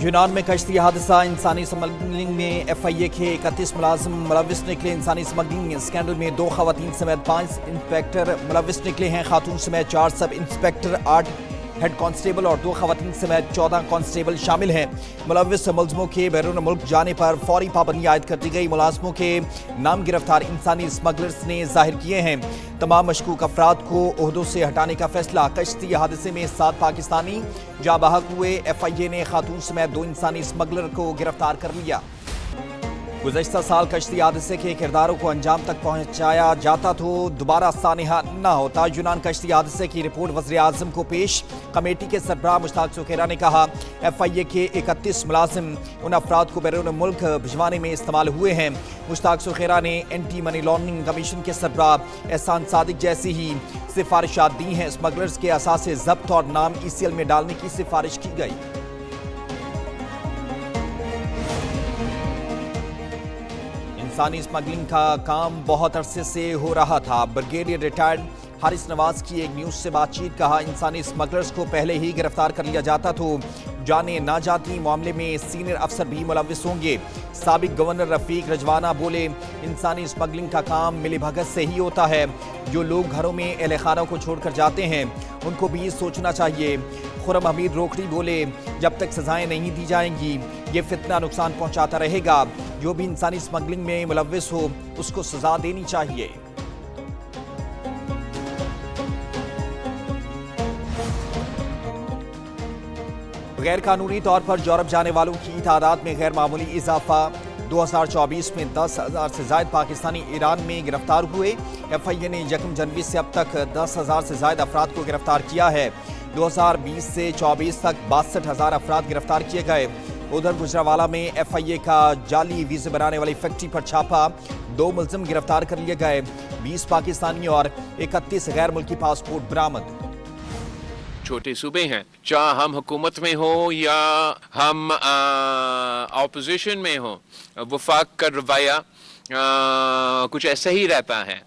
यूनान में कश्ती हादसा, इंसानी स्मगलिंग में FIA के 31 मुलाजिम मुलविस निकले। इंसानी स्मगलिंग स्कैंडल में 2 खवातीन समेत 5 इंस्पेक्टर मुलविस निकले हैं। खातून समेत 4 सब इंस्पेक्टर, 8 हेड कांस्टेबल और 2 खवातीन समेत 14 कांस्टेबल शामिल हैं। मुलविस मुलजिमों के बैरून मुल्क जाने पर फौरी पाबंदी आयद कर दी गई। मुलाजिमों के नाम गिरफ्तार इंसानी स्मगलर्स ने जाहिर किए हैं। तमाम मशकूक अफराद को ओहदों से हटाने का फैसला। कश्ती हादसे में 7 पाकिस्तानी जाँ बहक हुए। FIA ने खातून समेत 2 इंसानी स्मगलर को गिरफ्तार कर लिया। गुज़श्ता साल कश्ती हादसे के किरदारों को अंजाम तक पहुंचाया जाता तो दोबारा सानिहा न होता। यूनान कश्ती हादसे की रिपोर्ट वज़ीर आज़म को पेश। कमेटी के सरबराह मुश्ताक सुखेरा ने कहा, FIA के 31 मुलाजिम उन अफराद को बैरून मुल्क भिजवाने में इस्तेमाल हुए हैं। मुश्ताक सुखेरा ने एंटी मनी लॉन्ड्रिंग कमीशन के सरबराह एहसान सादिक जैसी ही सिफारिशात दी हैं। स्मगलर्स के असासे ज़ब्त और नाम ECL में डालने की सिफारिश की गई। इंसानी स्मगलिंग का काम बहुत अरसे से हो रहा था। ब्रिगेडियर रिटायर्ड हारिस नवाज की एक न्यूज़ से बातचीत। कहा, इंसानी स्मगलर्स को पहले ही गिरफ्तार कर लिया जाता तो जाने ना जाती। मामले में सीनियर अफसर भी मुलविस होंगे। साबिक गवर्नर रफीक रजवाना बोले, इंसानी स्मगलिंग का काम मिली भगत से ही होता है। जो लोग घरों में अहले खाना को छोड़कर जाते हैं उनको भी सोचना चाहिए। खुरम हमीद रोकड़ी बोले, जब तक सजाएं नहीं दी जाएंगी ये फितना नुकसान पहुंचाता रहेगा। जो भी इंसानी स्मगलिंग में मुलविस हो उसको सजा देनी चाहिए। गैर कानूनी तौर पर यूरोप जाने वालों की तादाद में गैर मामूली इजाफा। 2024 में 10,000 से ज्यादा पाकिस्तानी ईरान में गिरफ्तार हुए। FIA ने 1 जनवरी से अब तक 10,000 से ज्यादा अफराद को गिरफ्तार किया है। 2020 से 24 तक 62,000 अफराद गिरफ्तार किए गए। उधर गुजरावाला में FIA का जाली वीज़े बनाने वाली फैक्ट्री पर छापा। 2 मुलजिम गिरफ्तार कर लिए गए। 20 पाकिस्तानी और 31 गैर मुल्की पासपोर्ट बरामद। छोटे सूबे हैं, चाहे हम हुकूमत में हो या हम ऑपोजिशन में हो, वफाक का रवैया कुछ ऐसा ही रहता है।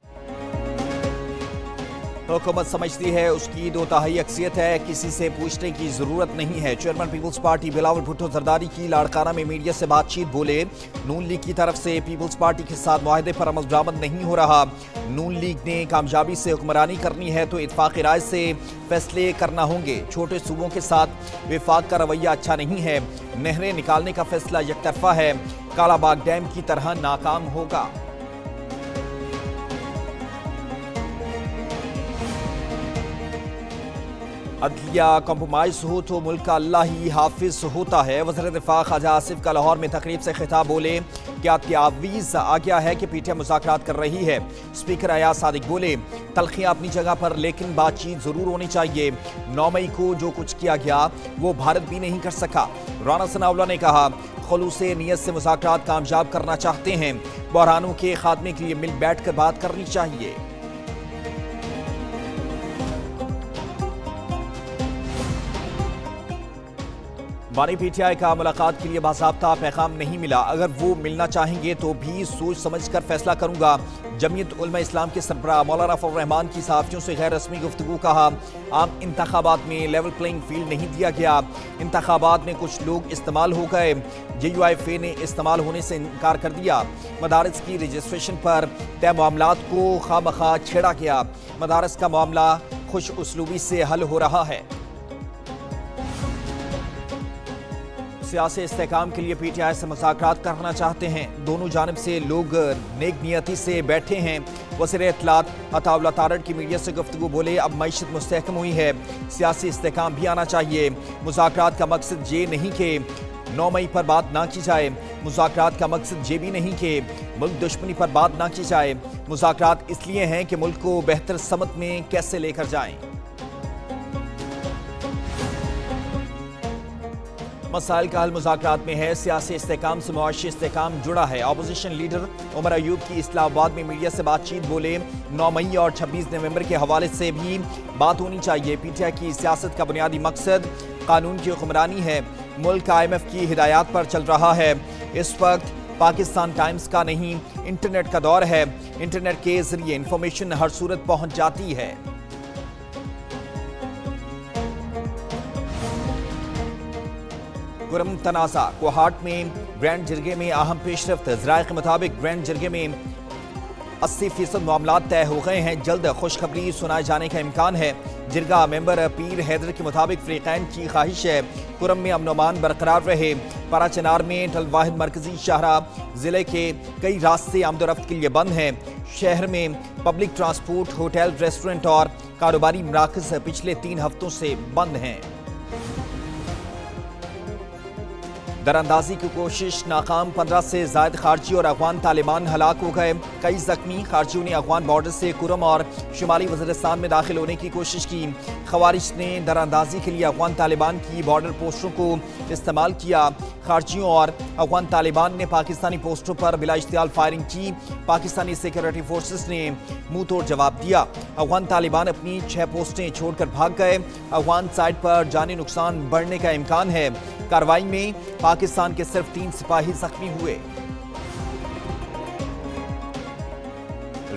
हुकूमत समझती है उसकी 2/3 अक्सियत है, किसी से पूछने की जरूरत नहीं है। चेयरमैन पीपल्स पार्टी बिलावल भुट्टो जरदारी की लाड़काना में मीडिया से बातचीत। बोले, नून लीग की तरफ से पीपल्स पार्टी के साथ मुआहदे पर अमल दरामद नहीं हो रहा। नून लीग ने कामयाबी से हुक्मरानी करनी है तो इत्फाक़ी राय से फैसले करना होंगे। छोटे सूबों के साथ विफाक का रवैया अच्छा नहीं है। नहरें निकालने का फैसला यकतरफा है। कालाबाग डैम की तरह नाकाम होगा। अदलिया कॉम्प्रोमाइज हो तो मुल्क का अल्लाह ही हाफिज होता है। वज़ीर दिफा ख्वाजा आसिफ का लाहौर में तकरीब से खिताब। बोले, क्या तावीज़ आ गया है कि PTI मुज़ाकरात कर रही है। स्पीकर अयाज सादिक बोले, तलखियाँ अपनी जगह पर लेकिन बातचीत ज़रूर होनी चाहिए। 9 मई को जो कुछ किया गया वो भारत भी नहीं कर सका। राना सनाउल्लाह ने कहा, खुलूसे नियत से मुज़ाकरात कामयाब करना चाहते हैं। बहरानों के खात्मे के लिए मिल बैठ कर बात करनी चाहिए। बानी PTI का मुलाकात के लिए बाज़ाब्ता पैगाम नहीं मिला। अगर वो मिलना चाहेंगे तो भी सोच समझ कर फैसला करूंगा। जमीयत उलमा इस्लाम के सरबराह मौलाना फजल रहमान की सहाफ़ियों से गैर रस्मी गुफ्तगू। कहा, आम इंतखाबात में लेवल प्लेइंग फील्ड नहीं दिया गया। इंतखाबात में कुछ लोग इस्तेमाल हो गए। JUIFA ने इस्तेमाल होने से इनकार कर दिया। मदारस की रजिस्ट्रेशन पर तय मामलात को खामखा छेड़ा गया। मदारस का मामला खुश उसलूबी से हल हो रहा है। सियासी इस्तेहकाम के लिए PTI से मुज़ाकरात करना चाहते हैं। दोनों जानिब से लोग नेक नियती से बैठे हैं। वज़ीर इत्तलात अताउल्लाह तारड़ की मीडिया से गुफ्तगू। बोले, अब मईशत मुस्तहकम हुई है, सियासी इस्तेहकाम भी आना चाहिए। मुज़ाकरात का मकसद ये नहीं कि 9 मई पर बात ना की जाए। मुज़ाकरात का मकसद ये भी नहीं कि मुल्क दुश्मनी पर बात ना की जाए। मुज़ाकरात इसलिए हैं कि मुल्क को बेहतर समत में कैसे लेकर जाएं। मसाइल का हल मुज़ाकरात में है। सियासी इस्तेहकाम से मुआशी इस्तेहकाम जुड़ा है। अपोजिशन लीडर उमर अयूब की इस्लामाबाद में मीडिया से बातचीत। बोले, 9 मई और 26 नवंबर के हवाले से भी बात होनी चाहिए। PTI की सियासत का बुनियादी मकसद कानून की हुक्मरानी है। मुल्क IMF की हिदायत पर चल रहा है। इस वक्त पाकिस्तान टाइम्स का नहीं, इंटरनेट का दौर है। इंटरनेट के जरिए इंफॉर्मेशन हर सूरत पहुंच जाती है। کرم تنازع کوہاٹ میں گرینڈ جرگے میں اہم پیش رفت ذرائع کے مطابق گرینڈ جرگے میں 80% معاملات طے ہو گئے ہیں جلد خوشخبری سنائے جانے کا امکان ہے جرگہ ممبر پیر حیدر کے مطابق فریقین کی خواہش ہے کرم میں امن و امان برقرار رہے پارا چنار میں ٹل واحد مرکزی شاہراہ ضلع کے کئی راستے آمد و رفت کے لیے بند ہیں شہر میں پبلک ٹرانسپورٹ ہوٹل ریسٹورنٹ اور کاروباری مراکز پچھلے 3 ہفتوں سے بند ہیں دراندازی کی کوشش ناکام 15 سے زائد خارجی اور افغان طالبان ہلاک ہو گئے کئی زخمی خارجیوں نے افغان بارڈر سے کرم اور شمالی وزیرستان میں داخل ہونے کی کوشش کی خوارج نے دراندازی کے لیے افغان طالبان کی بارڈر پوسٹوں کو استعمال کیا خارجیوں اور افغان طالبان نے پاکستانی پوسٹوں پر بلا اشتعال فائرنگ کی پاکستانی سیکورٹی فورسز نے منہ توڑ جواب دیا افغان طالبان اپنی 6 پوسٹیں چھوڑ کر بھاگ گئے افغان سائٹ پر جانی نقصان بڑھنے کا امکان ہے کارروائی میں پاکستان کے صرف 3 سپاہی زخمی ہوئے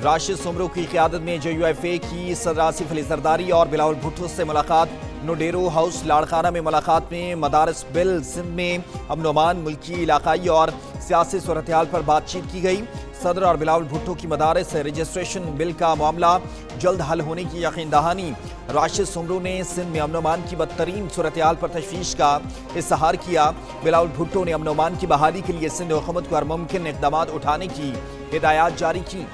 راشد سمرو کی قیادت میں JUFA کی صدر آصف علی زرداری اور بلاول بھٹو سے ملاقات نوڈیرو ہاؤس لاڑکانہ میں ملاقات میں مدارس بل سندھ میں امن و امان ملکی علاقائی اور سیاسی صورتحال پر بات چیت کی گئی صدر اور بلاول بھٹو کی مدارس رجسٹریشن بل کا معاملہ جلد حل ہونے کی یقین دہانی راشد سمرو نے سندھ میں امن و امان کی بدترین صورتحال پر تشویش کا اظہار کیا بلاول بھٹو نے امن و امان کی بحالی کے لیے سندھ حکومت کو ہر ممکن اقدامات اٹھانے کی ہدایات جاری کی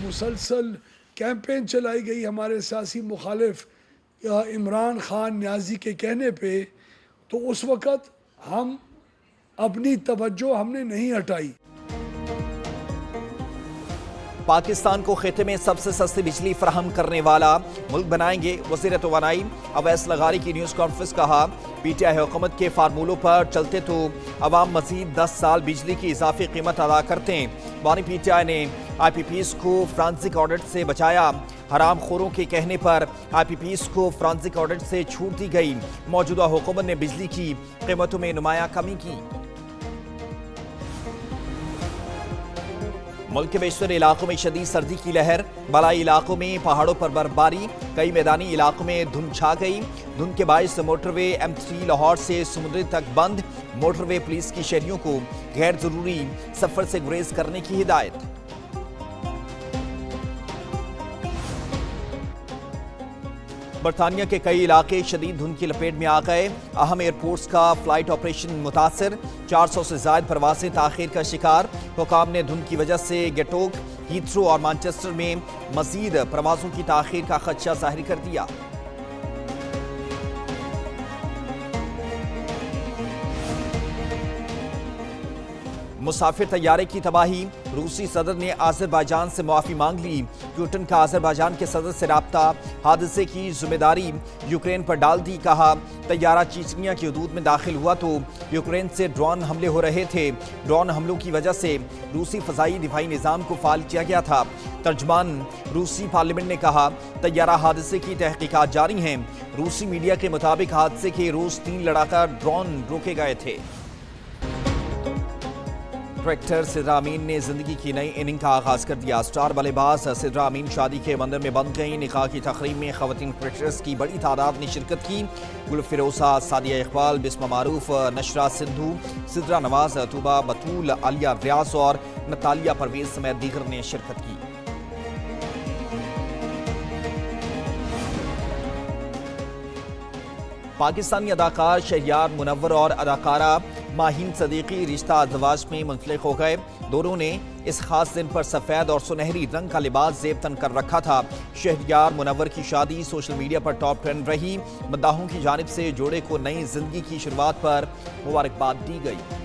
مسلسل کیمپین چلائی گئی ہمارے سیاسی مخالف عمران خان نیازی کے کہنے پہ تو اس وقت ہم اپنی توجہ ہم نے نہیں ہٹائی پاکستان کو خطے میں سب سے سستی بجلی فراہم کرنے والا ملک بنائیں گے وزیر توانائی اویس لغاری کی نیوز کانفرنس کہا PTI حکومت کے فارمولوں پر چلتے تو عوام مزید 10 سال بجلی کی اضافی قیمت ادا کرتے ہیں بانی PTI نے IPPs کو فرانسک آڈٹ سے بچایا حرام خوروں کے کہنے پر IPPs کو فرانسک آڈٹ سے چھوٹ دی گئی موجودہ حکومت نے بجلی کی قیمتوں میں نمایاں کمی کی ملک کے بیشتر علاقوں میں شدید سردی کی لہر بالائی علاقوں میں پہاڑوں پر برفباری کئی میدانی علاقوں میں دھند چھا گئی دھند کے باعث موٹر وے M3 لاہور سے سمندری تک بند موٹر وے پولیس کی شہریوں کو غیر ضروری سفر سے گریز کرنے کی ہدایت برطانیہ کے کئی علاقے شدید دھند کی لپیٹ میں آ گئے اہم ایئرپورٹس کا فلائٹ آپریشن متاثر 400 سے زائد پروازیں تاخیر کا شکار حکام نے دھند کی وجہ سے گیٹوک ہیتھرو اور مانچسٹر میں مزید پروازوں کی تاخیر کا خدشہ ظاہر کر دیا مسافر طیارے کی تباہی روسی صدر نے آذربائیجان سے معافی مانگ لی پوٹن کا آذربائیجان کے صدر سے رابطہ حادثے کی ذمہ داری یوکرین پر ڈال دی کہا طیارہ چیچنیا کی حدود میں داخل ہوا تو یوکرین سے ڈرون حملے ہو رہے تھے ڈرون حملوں کی وجہ سے روسی فضائی دفاعی نظام کو فعال کیا گیا تھا ترجمان روسی پارلیمنٹ نے کہا طیارہ حادثے کی تحقیقات جاری ہیں روسی میڈیا کے مطابق حادثے کے روز 3 لڑاکا ڈرون روکے گئے تھے ڈائریکٹر سدرا امین نے زندگی کی نئی اننگ کا آغاز کر دیا سٹار بلے باز سدرا امین شادی کے مندر میں بند گئیں نکاح کی تقریب میں خواتین کرکٹرز کی بڑی تعداد نے شرکت کی گل فیروزہ سعدیہ اقبال بسمہ معروف نشرہ سندھو سدرا نواز طوبہ بطول عالیہ ریاض اور نتالیہ پرویز سمیت دیگر نے شرکت کی پاکستانی اداکار شہریار منور اور اداکارہ ماہین صدیقی رشتہ ازدواج میں منسلک ہو گئے دونوں نے اس خاص دن پر سفید اور سنہری رنگ کا لباس زیب تن کر رکھا تھا شہریار منور کی شادی سوشل میڈیا پر ٹاپ ٹرینڈ رہی مداحوں کی جانب سے جوڑے کو نئی زندگی کی شروعات پر مبارکباد دی گئی